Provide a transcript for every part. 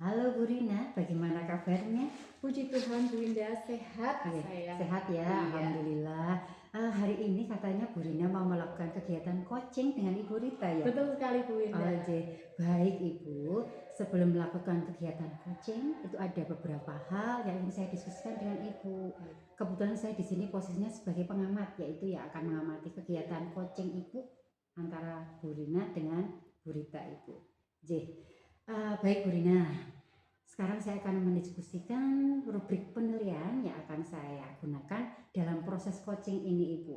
Halo Bu Rina, bagaimana kabarnya? Puji Tuhan, Bu Indah sehat Oke, saya. sehat ya, Iya, Alhamdulillah. Hari ini katanya Bu Rina mau melakukan kegiatan coaching dengan Ibu Rita ya? betul sekali Bu Oh, Indah. baik Ibu. Sebelum melakukan kegiatan coaching, itu ada beberapa hal yang ingin saya diskusikan dengan Ibu. Kebetulan saya di sini posisinya sebagai pengamat, yaitu ya akan mengamati kegiatan coaching Ibu antara Bu Rina dengan Bu Rita Ibu. Baik Bu Rina. Sekarang saya akan mendiskusikan rubrik penilaian yang akan saya gunakan dalam proses coaching ini Ibu.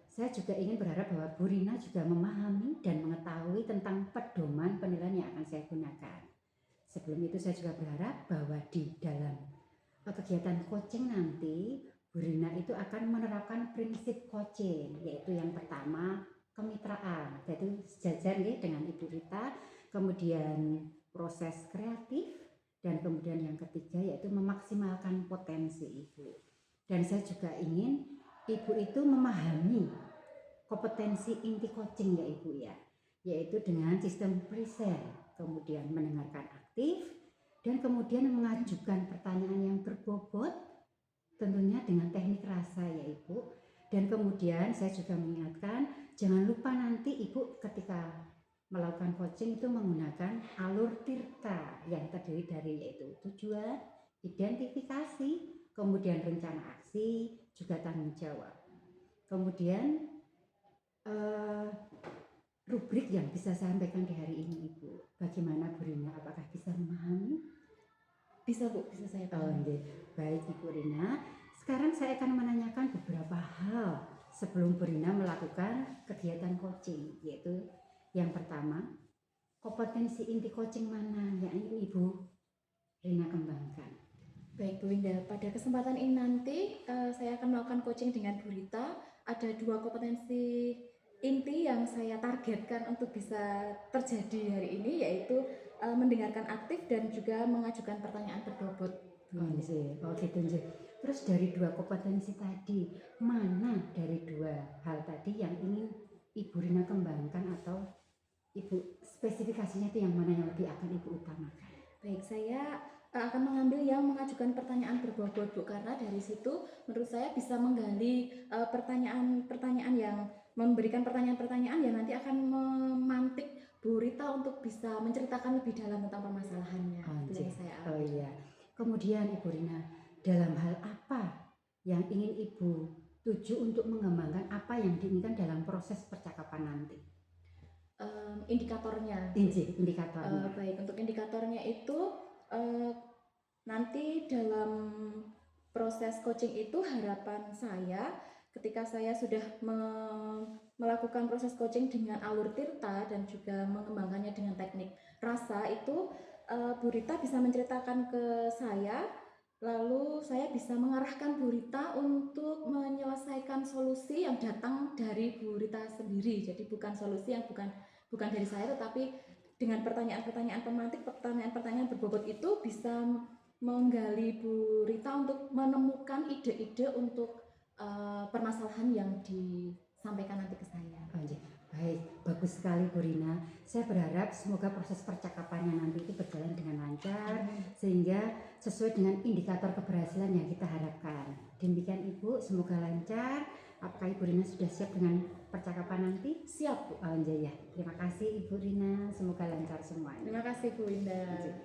Saya juga ingin berharap bahwa Bu Rina juga memahami dan mengetahui tentang pedoman penilaian yang akan saya gunakan. Sebelum itu saya juga berharap bahwa di dalam kegiatan coaching nanti Bu Rina itu akan menerapkan prinsip coaching, yaitu yang pertama kemitraan, yaitu sejajar ya dengan Ibu Rita, kemudian proses kreatif, dan kemudian yang ketiga yaitu memaksimalkan potensi Ibu. Dan saya juga ingin Ibu itu memahami kompetensi inti coaching ya Ibu ya, yaitu dengan sistem present, kemudian mendengarkan aktif, dan kemudian mengajukan pertanyaan yang berbobot, tentunya dengan teknik rasa ya Ibu. Dan kemudian saya juga mengingatkan, jangan lupa nanti Ibu ketika melakukan coaching itu menggunakan alur tirta yang terdiri dari yaitu tujuan, identifikasi, kemudian rencana aksi, juga tanggung jawab. Kemudian rubrik yang bisa saya sampaikan di hari ini Ibu, bagaimana Bu Rina, apakah bisa memahami? Bisa Bu, bisa saya pahami. Baik Ibu Rina, sekarang saya akan menanyakan beberapa hal sebelum Bu Rina melakukan kegiatan coaching, yaitu yang pertama, kompetensi inti coaching mana yang ingin Ibu Rina kembangkan? Baik Bu Indah, pada kesempatan ini nanti saya akan melakukan coaching dengan Bu Rita. Ada 2 kompetensi inti yang saya targetkan untuk bisa terjadi hari ini, yaitu mendengarkan aktif dan juga mengajukan pertanyaan berbobot. Oh gitu. Terus dari 2 kompetensi tadi, mana dari 2 hal tadi yang ingin Ibu Rina kembangkan, atau Ibu spesifikasinya itu yang mana yang lebih akan Ibu utamakan? Baik, saya akan mengambil yang mengajukan pertanyaan berbobot Bu, karena dari situ menurut saya bisa menggali pertanyaan-pertanyaan yang memberikan pertanyaan-pertanyaan yang nanti akan memantik Bu Rita untuk bisa menceritakan lebih dalam tentang permasalahannya. Itu yang saya Oh iya. Kemudian Ibu Rina, dalam hal apa yang ingin Ibu tuju untuk mengembangkan apa yang diinginkan dalam proses percakapan nanti? Indikatornya. Indikatornya. Baik, untuk indikatornya itu nanti dalam proses coaching itu harapan saya ketika saya sudah melakukan proses coaching dengan alur tirta dan juga mengembangkannya dengan teknik rasa itu Bu Rita bisa menceritakan ke saya, lalu saya bisa mengarahkan Bu Rita untuk menyelesaikan solusi yang datang dari Bu Rita sendiri. Jadi bukan solusi yang bukan dari saya, tetapi dengan pertanyaan-pertanyaan pemantik, pertanyaan-pertanyaan berbobot itu bisa menggali Bu Rita untuk menemukan ide-ide untuk permasalahan yang disampaikan nanti ke saya. Baik, bagus sekali Bu Rina. Saya berharap semoga proses percakapannya nanti itu berjalan dengan lancar, sehingga sesuai dengan indikator keberhasilan yang kita harapkan. Demikian Ibu, semoga lancar. Apakah Ibu Rina sudah siap dengan percakapan nanti? Siap Bu. Ya. Terima kasih Ibu Rina, semoga lancar semuanya. Terima kasih Bu Indah.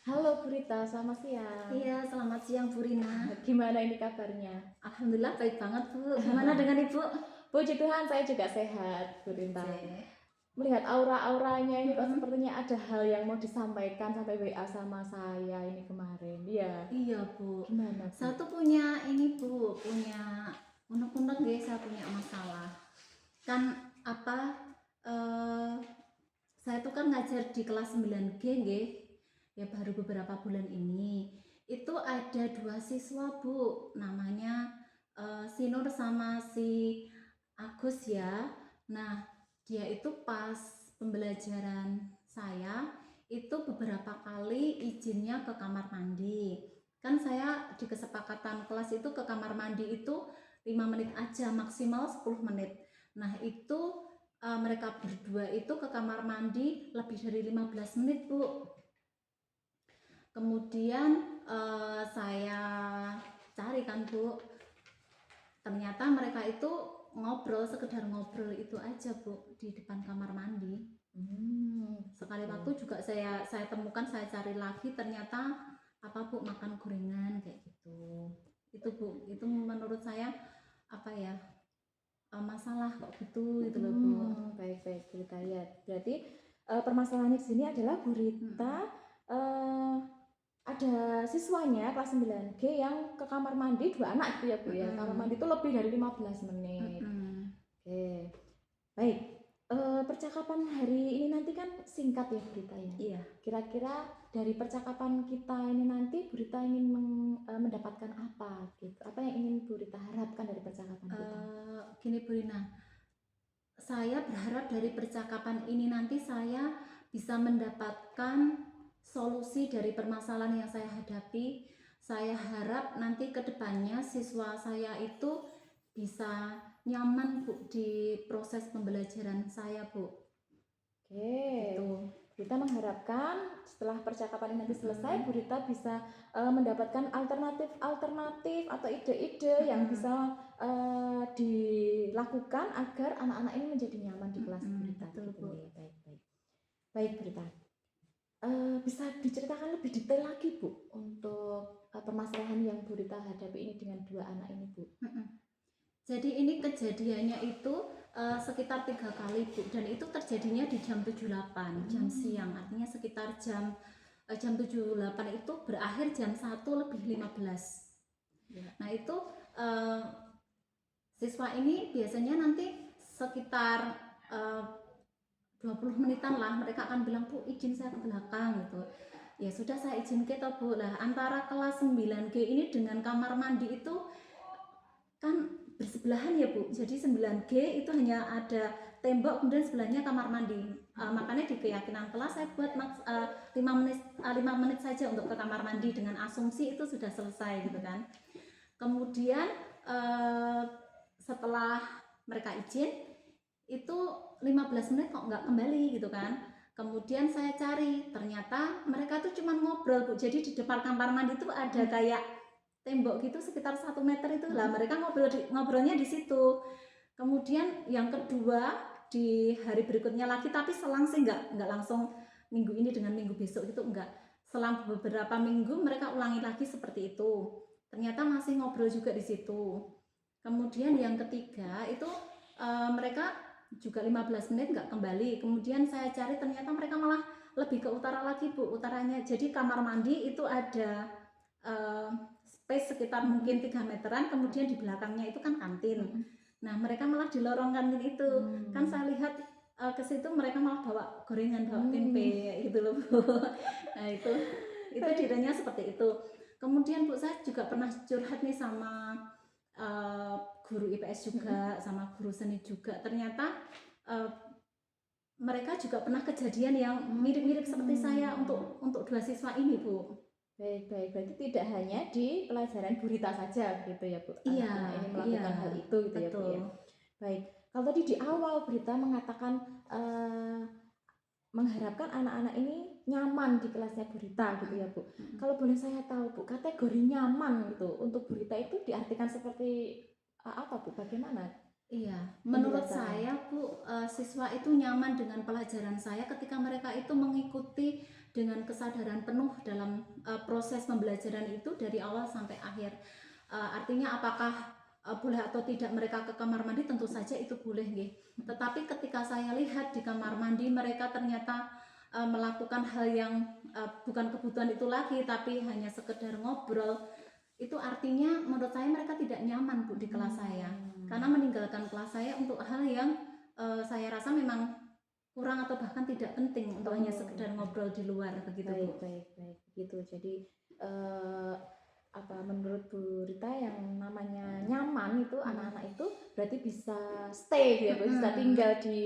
Halo Bu Rita, selamat siang. Iya, selamat siang Bu Rina. Gimana ini kabarnya? Alhamdulillah baik banget Bu. Gimana dengan Ibu? Puji Tuhan saya juga sehat Bu Rita. Melihat aura-auranya ini kok sepertinya ada hal yang mau disampaikan sampai WA sama saya ini kemarin. Iya. Iya Bu. Gimana Bu? Saya tuh punya ini Bu, punya unek-unek guys, saya punya masalah. Kan apa? Saya tuh kan ngajar di kelas 9G nggih. Ya baru beberapa bulan ini. Itu ada 2 siswa Bu, namanya si Nur sama si Agus ya. Nah, dia itu pas pembelajaran saya itu beberapa kali izinnya ke kamar mandi. Kan saya di kesepakatan kelas itu ke kamar mandi itu 5 menit aja, maksimal 10 menit. Nah itu mereka berdua itu ke kamar mandi lebih dari 15 menit Bu. Kemudian saya cari kan Bu, ternyata mereka itu ngobrol, sekedar ngobrol itu aja Bu di depan kamar mandi. Sekali waktu juga saya temukan, saya cari lagi, ternyata apa Bu, makan gorengan kayak gitu. Itu Bu, itu menurut saya apa ya, masalah kok gitu gitu loh Bu. Baik Bu Rita, ya berarti permasalahannya di sini adalah Bu Rita ada siswanya kelas 9G yang ke kamar mandi 2 anak gitu ya Bu ya. Kamar mandi itu lebih dari 15 menit. Oke. Baik. Percakapan hari ini nanti kan singkat ya Bu Rita ya. Iya. Kira-kira dari percakapan kita ini nanti Bu Rita ingin mendapatkan apa gitu? Apa yang ingin Bu Rita harapkan dari percakapan kita? Gini Bu Rina, saya berharap dari percakapan ini nanti saya bisa mendapatkan solusi dari permasalahan yang saya hadapi. Saya harap nanti ke depannya siswa saya itu bisa nyaman Bu di proses pembelajaran saya Bu. Oke. Gitu. Bu Rita mengharapkan setelah percakapan ini nanti selesai, Bu Rita bisa mendapatkan alternatif atau ide-ide yang bisa dilakukan agar anak-anak ini menjadi nyaman di kelas Bu Rita. Betul, Bu. Baik Bu Rita. Bisa diceritakan lebih detail lagi Bu untuk permasalahan yang Bu Rita hadapi ini dengan 2 anak ini Bu. Jadi ini kejadiannya itu sekitar 3 kali Bu, dan itu terjadinya di jam 7.08 jam siang, artinya sekitar jam 7.08 itu berakhir jam 1:15. Nah itu siswa ini biasanya nanti sekitar 20 menitan lah mereka akan bilang, Bu izin saya ke belakang gitu. Ya sudah, saya izin kita Bu. Lah antara kelas 9G ini dengan kamar mandi itu kan bersebelahan ya Bu. Jadi 9G itu hanya ada tembok, kemudian sebelahnya kamar mandi. Makanya di keyakinan kelas saya buat 5 menit saja untuk ke kamar mandi dengan asumsi itu sudah selesai gitu kan. Kemudian setelah mereka izin itu 15 menit kok nggak kembali gitu kan. Kemudian saya cari, ternyata mereka tuh cuma ngobrol Bu. Jadi di depan kamar mandi itu ada kayak tembok gitu sekitar 1 meter itu lah, mereka ngobrolnya di situ. Kemudian yang kedua di hari berikutnya lagi, tapi selang sih nggak langsung minggu ini dengan minggu besok itu enggak. Selang beberapa minggu mereka ulangi lagi seperti itu. Ternyata masih ngobrol juga di situ. Kemudian yang ketiga itu mereka juga 15 menit nggak kembali. Kemudian saya cari, ternyata mereka malah lebih ke utara lagi Bu, utaranya. Jadi kamar mandi itu ada space sekitar mungkin 3 meteran, kemudian di belakangnya itu kan kantin. Nah mereka malah di lorong kantin itu kan saya lihat ke situ mereka malah bawa gorengan, bawa tempe gitu loh Bu. Nah itu dirinya seperti itu. Kemudian Bu, saya juga pernah curhat nih sama guru IPS juga, sama guru seni juga. Ternyata mereka juga pernah kejadian yang mirip-mirip seperti saya untuk 2 siswa ini Bu. Baik, berarti tidak hanya di pelajaran Bu Rita saja gitu ya Bu. Anak-anak ini melakukan hal itu gitu ya Bu ya. Baik, kalau tadi di awal Bu Rita mengatakan mengharapkan anak-anak ini nyaman di kelasnya Bu Rita gitu ya Bu. Kalau boleh saya tahu Bu, kategori nyaman gitu untuk Bu Rita itu diartikan seperti apa Bu? Bagaimana? Iya, menurut saya Bu, siswa itu nyaman dengan pelajaran saya ketika mereka itu mengikuti dengan kesadaran penuh dalam proses pembelajaran itu dari awal sampai akhir. Artinya apakah boleh atau tidak mereka ke kamar mandi, tentu saja itu boleh nggih. Tetapi ketika saya lihat di kamar mandi mereka ternyata melakukan hal yang bukan kebutuhan itu lagi, tapi hanya sekedar ngobrol, itu artinya menurut saya mereka tidak nyaman Bu di kelas saya, karena meninggalkan kelas saya untuk hal yang saya rasa memang kurang atau bahkan tidak penting, untuk hanya sekedar ngobrol di luar begitu Bu. Baik begitu. Jadi menurut Bu Rita yang namanya nyaman itu anak-anak itu berarti bisa stay gitu ya, bisa tinggal di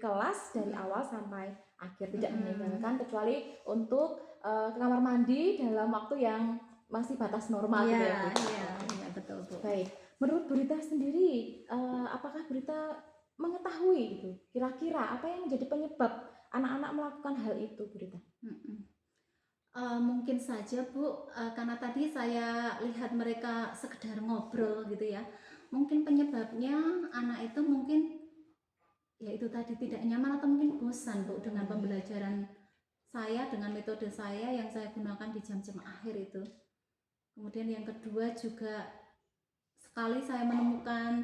kelas dari awal sampai akhir, tidak meninggalkan kecuali untuk ke kamar mandi dalam waktu yang masih batas normal gitu ya Bu. Iya, betul Bu. Baik, menurut Bu Rita sendiri, apakah Bu Rita mengetahui itu kira-kira apa yang menjadi penyebab anak-anak melakukan hal itu, Bu Rita? Mungkin saja Bu, karena tadi saya lihat mereka sekedar ngobrol gitu ya. Mungkin penyebabnya anak itu mungkin ya itu tadi tidak nyaman atau mungkin bosan Bu dengan pembelajaran saya, dengan metode saya yang saya gunakan di jam-jam akhir itu. Kemudian yang kedua juga sekali saya menemukan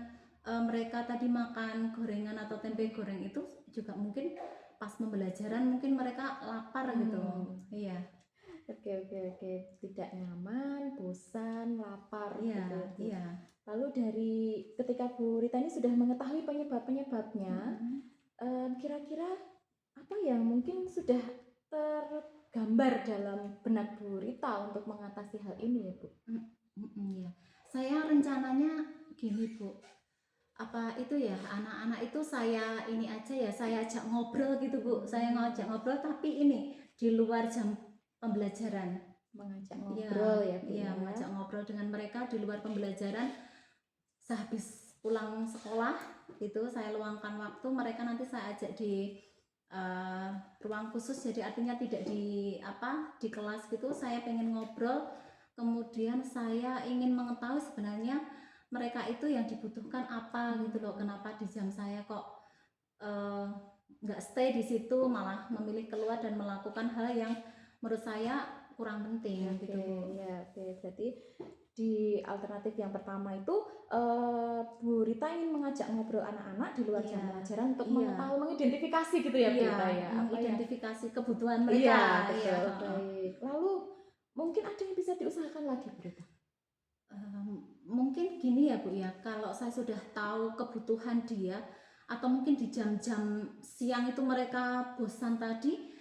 mereka tadi makan gorengan atau tempe goreng itu juga mungkin pas pembelajaran mungkin mereka lapar gitu. Iya. Oke. Tidak nyaman, bosan, lapar Iya, gitu ya, Bu. iya. Lalu dari ketika Bu Rita ini sudah mengetahui penyebab-penyebabnya, kira-kira apa yang mungkin sudah tergambar dalam benak Bu Rita untuk mengatasi hal ini ya, Bu? Iya. Saya rencananya gini Bu, apa itu ya, anak-anak itu saya ini aja ya, saya ajak ngobrol gitu Bu. Saya ngajak ngobrol tapi ini di luar jam pembelajaran. Mengajak Iya, ngobrol ya, Bu. iya, ya. mengajak ngobrol dengan mereka di luar pembelajaran. Sehabis pulang sekolah itu saya luangkan waktu, mereka nanti saya ajak di ruang khusus, jadi artinya tidak di di kelas gitu. Saya pengen ngobrol, kemudian saya ingin mengetahui sebenarnya mereka itu yang dibutuhkan apa gitu loh. Kenapa di jam saya kok nggak stay di situ, malah memilih keluar dan melakukan hal yang menurut saya kurang penting gitu Bu. Oke. Berarti di alternatif yang pertama itu Bu Rita ingin mengajak ngobrol anak-anak di luar jam pelajaran untuk mengetahui, mengidentifikasi gitu ya, Bu Rita ya. Mengidentifikasi kebutuhan mereka. Iya, betul. Baik. Lalu mungkin ada yang bisa diusahakan lagi, Bu Rita? Mungkin gini ya Bu ya, kalau saya sudah tahu kebutuhan dia atau mungkin di jam-jam siang itu mereka bosan tadi,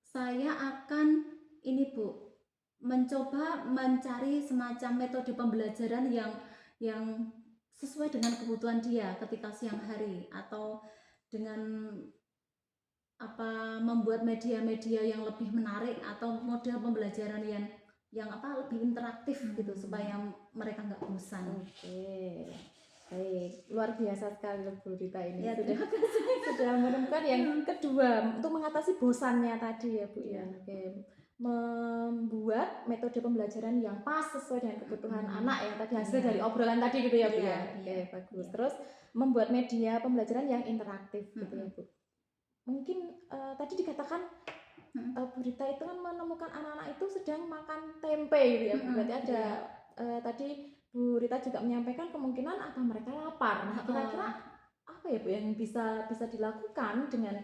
saya akan ini Bu, mencoba mencari semacam metode pembelajaran yang sesuai dengan kebutuhan dia ketika siang hari, atau dengan membuat media-media yang lebih menarik atau model pembelajaran yang lebih interaktif gitu supaya mereka nggak bosan. Oke. Baik, luar biasa sekali Bu Rita ini Ya, sudah menemukan yang kedua untuk mengatasi bosannya tadi ya, Bu ya. Oke. Membuat metode pembelajaran yang pas sesuai dengan kebutuhan anak yang tadi hasil dari obrolan tadi gitu ya, Bu ya. Oke, bagus. Terus membuat media pembelajaran yang interaktif gitu ya, Bu. Mungkin tadi dikatakan Bu Rita itu kan menemukan anak-anak itu sedang makan tempe gitu ya, Bu. Berarti ada tadi Bu Rita juga menyampaikan kemungkinan apa mereka lapar. Nah, kira-kira apa ya Bu yang bisa dilakukan dengan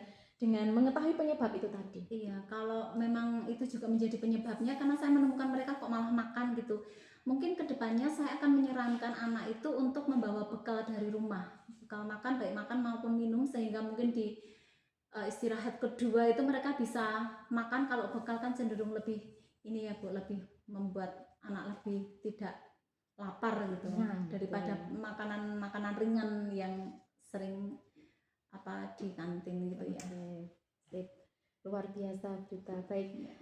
mengetahui penyebab itu tadi? Iya, kalau memang itu juga menjadi penyebabnya karena saya menemukan mereka kok malah makan gitu. Mungkin kedepannya saya akan menyarankan anak itu untuk membawa bekal dari rumah, bekal makan baik makan maupun minum, sehingga mungkin di istirahat kedua itu mereka bisa makan. Kalau bekal kan cenderung lebih ini ya Bu, lebih membuat anak lebih tidak lapar gitu daripada makanan ringan yang sering di kantin gitu ya. Sip. Luar biasa Bu Rita. Baik.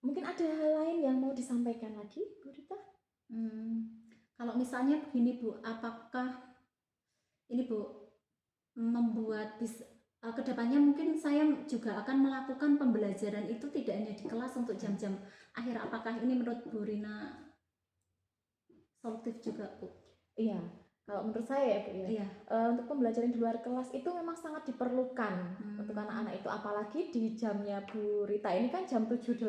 Mungkin ada hal lain yang mau disampaikan lagi Bu Rita? Kalau misalnya begini Bu, apakah ini Bu membuat kedepannya mungkin saya juga akan melakukan pembelajaran itu tidak hanya di kelas untuk jam-jam akhir. Apakah ini menurut Bu Rina solutif juga Bu? Iya, kalau menurut saya ya Bu ya, untuk pembelajaran di luar kelas itu memang sangat diperlukan untuk anak-anak itu, apalagi di jamnya Bu Rita ini kan jam 7-8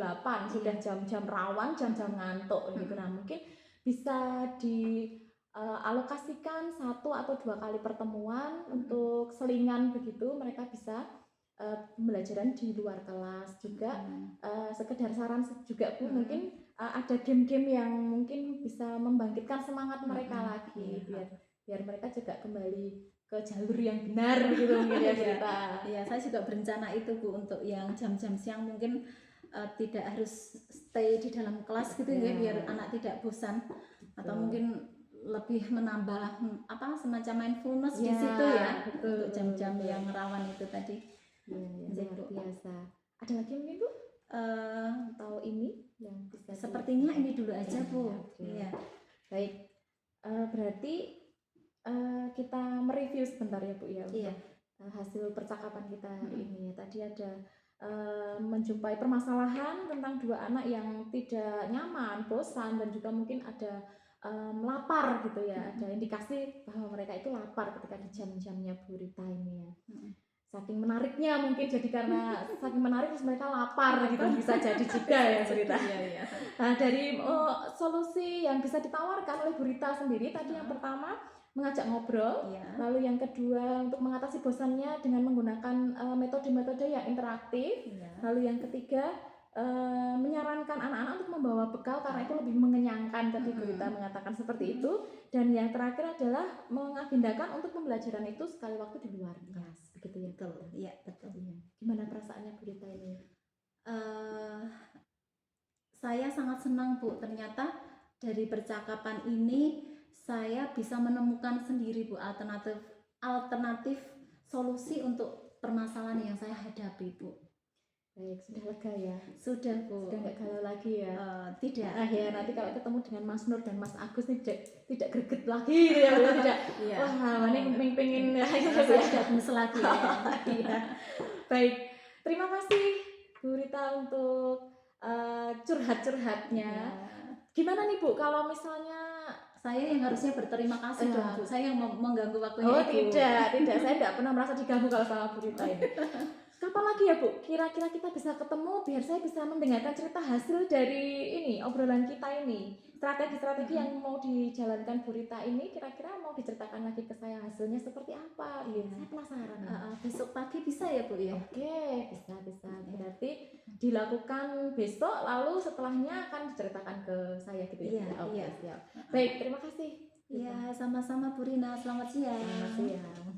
sudah jam-jam rawan, jam-jam ngantuk gitu. Nah, mungkin bisa dialokasikan 1 atau 2 kali pertemuan untuk selingan begitu, mereka bisa pembelajaran di luar kelas juga. Sekedar saran juga Bu, mungkin ada game-game yang mungkin bisa membangkitkan semangat mereka lagi, biar mereka juga kembali ke jalur yang benar gitu mungkin ya kita. Iya, saya juga berencana itu Bu, untuk yang jam-jam siang mungkin tidak harus stay di dalam kelas gitu ya, biar anak tidak bosan. Atau mungkin lebih menambah semacam mindfulness di situ ya, untuk jam-jam yang rawan itu tadi. Luar biasa. Ada lagi mungkin Bu? Atau ini yang bisa sepertinya ini dulu aja Bu. Iya. Baik. Berarti kita mereview sebentar ya Bu ya Iya. untuk hasil percakapan kita hari ini ya. Tadi ada menjumpai permasalahan tentang dua anak yang tidak nyaman, bosan, dan juga mungkin ada lapar gitu ya. Ada indikasi bahwa mereka itu lapar ketika di jam-jamnya Bu Rita ini ya. Saking menariknya mungkin, jadi karena saking menarik terus mereka lapar gitu, bisa jadi juga ya Bu Rita. Iya. Nah, dari solusi yang bisa ditawarkan oleh Bu Rita sendiri tadi, yang pertama mengajak ngobrol, Iya. lalu yang kedua untuk mengatasi bosannya dengan menggunakan metode-metode yang interaktif, Iya. lalu yang ketiga menyarankan anak-anak untuk membawa bekal karena itu lebih mengenyangkan, tadi Bu Rita mengatakan seperti itu, dan yang terakhir adalah mengagendakan untuk pembelajaran itu sekali waktu di luar kelas, begitu ya. Betul. Iya, betul. Iya. Gimana perasaannya Bu Rita ini? Saya sangat senang Bu, ternyata dari percakapan ini saya bisa menemukan sendiri Bu alternatif solusi untuk permasalahan yang saya hadapi Bu. Baik, sudah lega ya? Sudah Bu. Sudah nggak galau lagi ya? Tidak. Nah ya, nanti kalau ketemu dengan Mas Nur dan Mas Agus nih tidak greget lagi gitu ya, tidak. Iya. Wah, ini pengen ya. Saya tidak gemes lagi ya. Iya. Baik, terima kasih Bu Rita untuk curhat-curhatnya. Gimana nih Bu, kalau misalnya Saya yang harusnya berterima kasih dong Bu, saya yang mengganggu waktunya oh Ibu. tidak, saya tidak pernah merasa diganggu kalau sama Bu Rita ini. Kapan lagi ya Bu, kira-kira kita bisa ketemu biar saya bisa mendengarkan cerita hasil dari ini, obrolan kita ini. Strategi-strategi yang mau dijalankan Bu Rita ini kira-kira mau diceritakan lagi ke saya hasilnya seperti apa gitu. Saya penasaran ya. Besok pagi bisa ya Bu ya? Oke, bisa. Berarti dilakukan besok, lalu setelahnya akan diceritakan ke saya gitu ya? Iya, Oke, iya. siap. Baik, terima kasih. Iya, sama-sama Bu Rina, selamat siang. Selamat siang.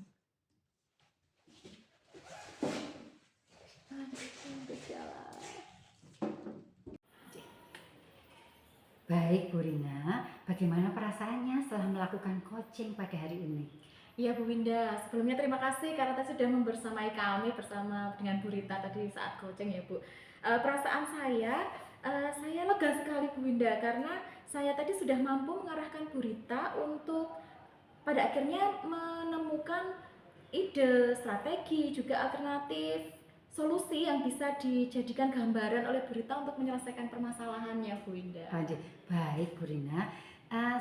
Baik Bu Rina, bagaimana perasaannya setelah melakukan coaching pada hari ini? Iya Bu Winda, sebelumnya terima kasih karena tadi sudah membersamai kami bersama dengan Bu Rita tadi saat coaching ya Bu. Perasaan saya lega sekali Bu Winda karena saya tadi sudah mampu mengarahkan Bu Rita untuk pada akhirnya menemukan ide, strategi, juga alternatif solusi yang bisa dijadikan gambaran oleh Bu Rita untuk menyelesaikan permasalahannya Bu Winda. Baik Bu Rina,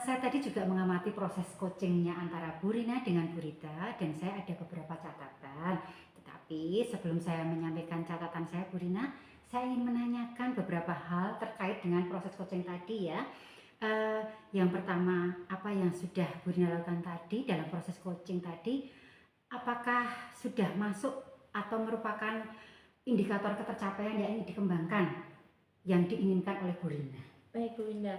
saya tadi juga mengamati proses coachingnya antara Bu Rina dengan Bu Rita dan saya ada beberapa catatan. Tetapi sebelum saya menyampaikan catatan saya Bu Rina, saya ingin menanyakan beberapa hal terkait dengan proses coaching tadi ya. Yang pertama, apa yang sudah Bu Rina lakukan tadi dalam proses coaching tadi, apakah sudah masuk atau merupakan indikator ketercapaian yang ingin dikembangkan, yang diinginkan oleh Bu Rina? Baik Bu Winda,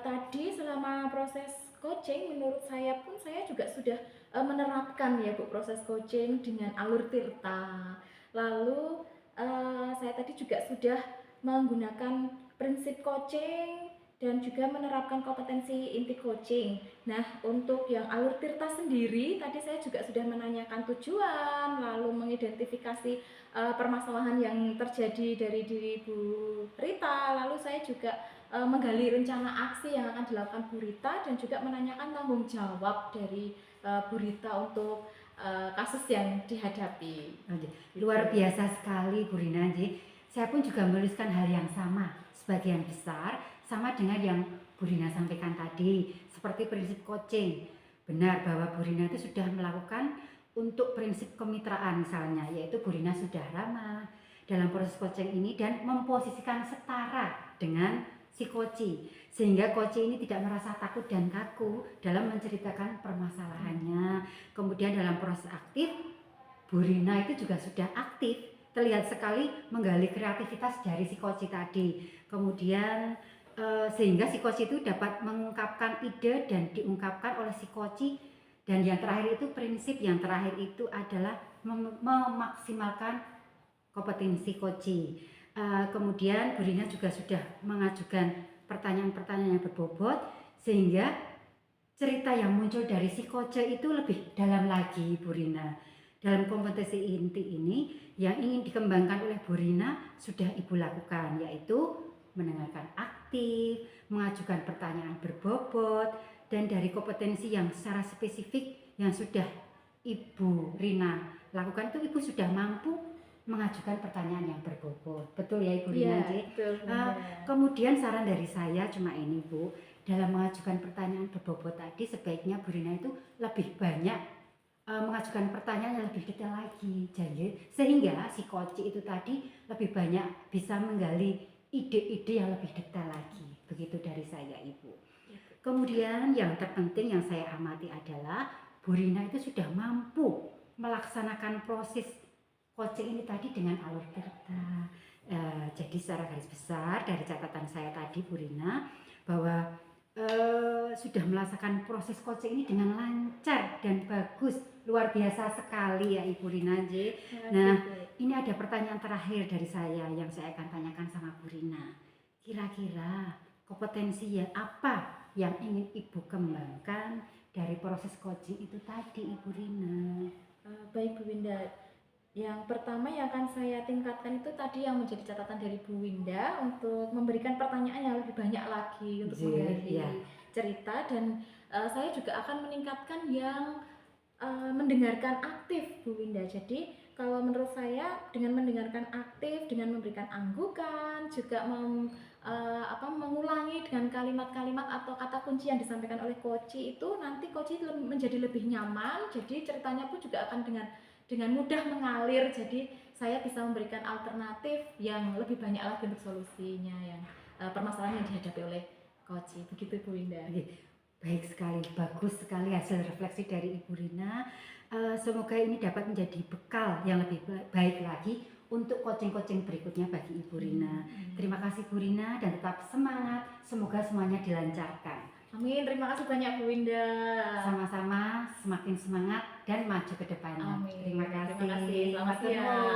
tadi selama proses coaching menurut saya pun saya juga sudah menerapkan ya Bu proses coaching dengan alur Tirta. Lalu saya tadi juga sudah menggunakan prinsip coaching dan juga menerapkan kompetensi inti coaching. Nah, untuk yang alur Tirta sendiri, tadi saya juga sudah menanyakan tujuan, lalu mengidentifikasi permasalahan yang terjadi dari diri Bu Rita, lalu saya juga menggali rencana aksi yang akan dilakukan Bu Rita dan juga menanyakan tanggung jawab dari Bu Rita untuk kasus yang dihadapi. Luar biasa sekali Bu Rina. Saya pun juga menuliskan hal yang sama, sebagian besar sama dengan yang Bu Rina sampaikan tadi, seperti prinsip coaching. Benar bahwa Bu Rina itu sudah melakukan untuk prinsip kemitraan misalnya, yaitu Bu Rina sudah ramah dalam proses coaching ini dan memposisikan setara dengan si coach, sehingga coach ini tidak merasa takut dan kaku dalam menceritakan permasalahannya. Kemudian dalam proses aktif, Bu Rina itu juga sudah aktif, terlihat sekali menggali kreativitas dari si coach tadi. Kemudian sehingga si coach itu dapat mengungkapkan ide dan diungkapkan oleh si coach. Dan yang terakhir itu prinsip yang terakhir itu adalah memaksimalkan kompetensi coach. Kemudian Bu Rina juga sudah mengajukan pertanyaan-pertanyaan yang berbobot sehingga cerita yang muncul dari si coach itu lebih dalam lagi Bu Rina. Dalam kompetensi inti ini yang ingin dikembangkan oleh Bu Rina sudah Ibu lakukan, yaitu mendengarkan aktif, mengajukan pertanyaan berbobot, dan dari kompetensi yang secara spesifik yang sudah Ibu Rina lakukan itu, Ibu sudah mampu mengajukan pertanyaan yang berbobot. Betul ya Ibu Rina? Iya, betul, Bunda. Kemudian saran dari saya cuma ini Bu, dalam mengajukan pertanyaan berbobot tadi sebaiknya Bu Rina itu lebih banyak mengajukan pertanyaan yang lebih detail lagi, jadi sehingga si coach itu tadi lebih banyak bisa menggali ide-ide yang lebih detail lagi. Begitu dari saya Ibu. Kemudian yang terpenting yang saya amati adalah Bu Rina itu sudah mampu melaksanakan proses coaching ini tadi dengan alur tirta. Jadi secara garis besar dari catatan saya tadi Bu Rina bahwa sudah melaksanakan proses coaching ini dengan lancar dan bagus, luar biasa sekali ya Ibu Rina. Nah, ini ada pertanyaan terakhir dari saya yang saya akan tanyakan sama Bu Rina. Kira-kira kompetensi ya apa yang ingin Ibu kembangkan dari proses coaching itu tadi Ibu Rina? Baik Bu Winda, yang pertama yang akan saya tingkatkan itu tadi yang menjadi catatan dari Bu Winda untuk memberikan pertanyaan yang lebih banyak lagi untuk menggali cerita, dan saya juga akan meningkatkan yang mendengarkan aktif Bu Winda. Jadi kalau menurut saya dengan mendengarkan aktif, dengan memberikan anggukan, juga mengulangi dengan kalimat-kalimat atau kata kunci yang disampaikan oleh coach itu, nanti coach menjadi lebih nyaman. Jadi ceritanya pun juga akan dengan mudah mengalir. Jadi saya bisa memberikan alternatif yang lebih banyak lagi untuk solusinya yang permasalahan yang dihadapi oleh coach. Begitu Bu Winda. Baik sekali, bagus sekali hasil refleksi dari Ibu Rina. Semoga ini dapat menjadi bekal yang lebih baik lagi untuk coaching-coaching berikutnya bagi Ibu Rina. Terima kasih Bu Rina dan tetap semangat. Semoga semuanya dilancarkan. Amin, terima kasih banyak Bu Winda. Sama-sama, semakin semangat dan maju ke depannya. Amin. Terima kasih. Terima kasih. Selamat siang.